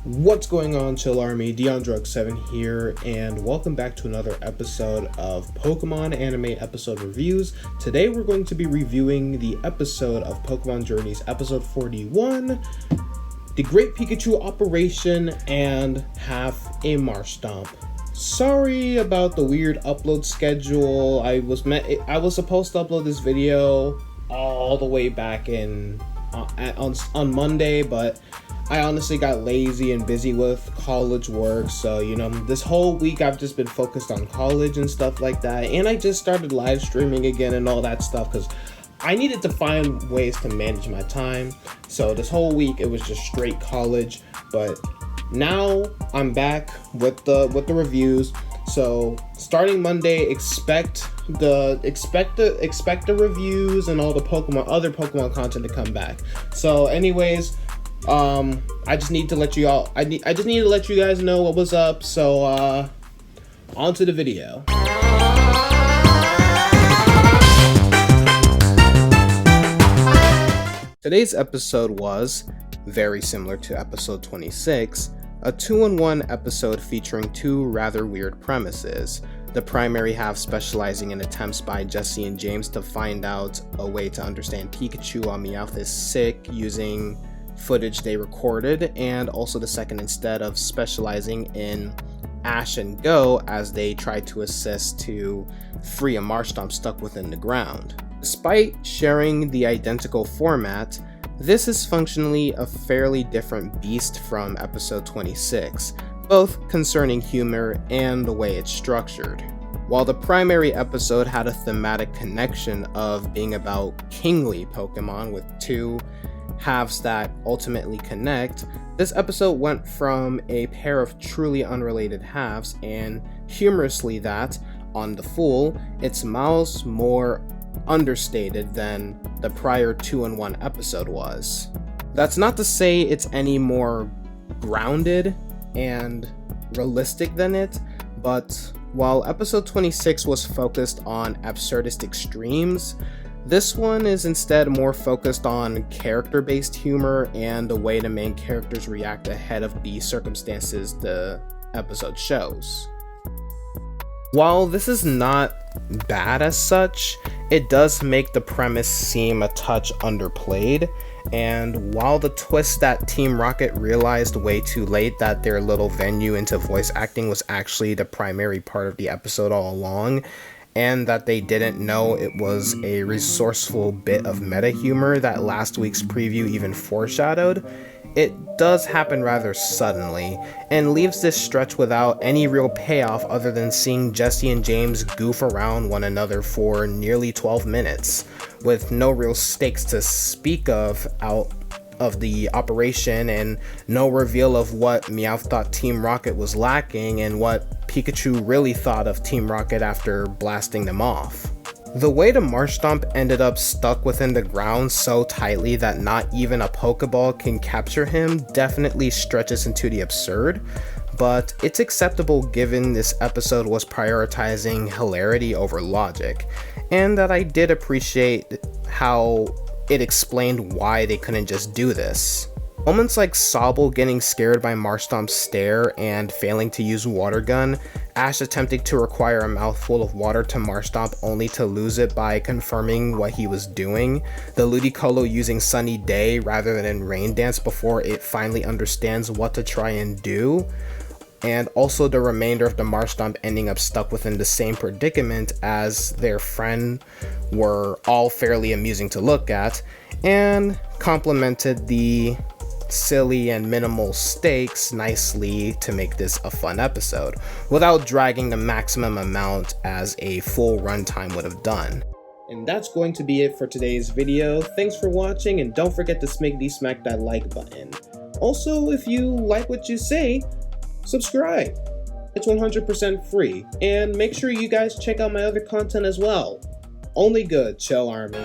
What's going on, Chill Army? DeonDrug7 here, and welcome back to another episode of Pokemon Anime Episode Reviews. Today we're going to be reviewing the episode of Pokemon Journeys, episode 41, the Great Pikachu Operation, and half a Marshtomp. Sorry about the weird upload schedule. I was supposed to upload this video all the way back in on Monday, but I honestly got lazy and busy with college work, so this whole week I've just been focused on college and stuff like that, and I just started live streaming again and all that stuff because I needed to find ways to manage my time. So this whole week it was just straight college, but now I'm back with the reviews. So starting Monday, expect the reviews and all the other Pokemon content to come back. So anyways, I just need to let you guys know what was up. So on to the video. Today's episode was very similar to episode 26, a 2-in-1 episode featuring two rather weird premises. The primary half specializing in attempts by Jessie and James to find out a way to understand Pikachu while Meowth is sick using footage they recorded, and also the second instead of specializing in Ash and Goh as they tried to assist to free a Marshtomp stuck within the ground. Despite sharing the identical format, this is functionally a fairly different beast from episode 26, both concerning humor and the way it's structured. While the primary episode had a thematic connection of being about kingly Pokemon with two halves that ultimately connect, this episode went from a pair of truly unrelated halves, and humorously that, on the full, it's miles more understated than the prior 2-in-1 episode was. That's not to say it's any more grounded and realistic than it, but while episode 26 was focused on absurdist extremes, this one is instead more focused on character-based humor and the way the main characters react ahead of the circumstances the episode shows. While this is not bad as such, it does make the premise seem a touch underplayed, and while the twist that Team Rocket realized way too late that their little venue into voice acting was actually the primary part of the episode all along, and that they didn't know it was a resourceful bit of meta humor that last week's preview even foreshadowed, it does happen rather suddenly, and leaves this stretch without any real payoff other than seeing Jessie and James goof around one another for nearly 12 minutes, with no real stakes to speak of out of the operation, and no reveal of what Meowth thought Team Rocket was lacking and what Pikachu really thought of Team Rocket after blasting them off. The way the Marshtomp ended up stuck within the ground so tightly that not even a Pokeball can capture him definitely stretches into the absurd, but it's acceptable given this episode was prioritizing hilarity over logic, and that I did appreciate how it explained why they couldn't just do this. Moments like Sobble getting scared by Marshtomp's stare and failing to use Water Gun, Ash attempting to require a mouthful of water to Marshtomp only to lose it by confirming what he was doing, the Ludicolo using Sunny Day rather than Rain Dance before it finally understands what to try and do, and also the remainder of the Marshtomp ending up stuck within the same predicament as their friend were all fairly amusing to look at, and complemented the silly and minimal stakes nicely to make this a fun episode, without dragging the maximum amount as a full runtime would have done. And that's going to be it for today's video. Thanks for watching, and don't forget to smack that like button. Also, if you like what you see, subscribe. It's 100% free, and make sure you guys check out my other content as well. Only good, Chill Army.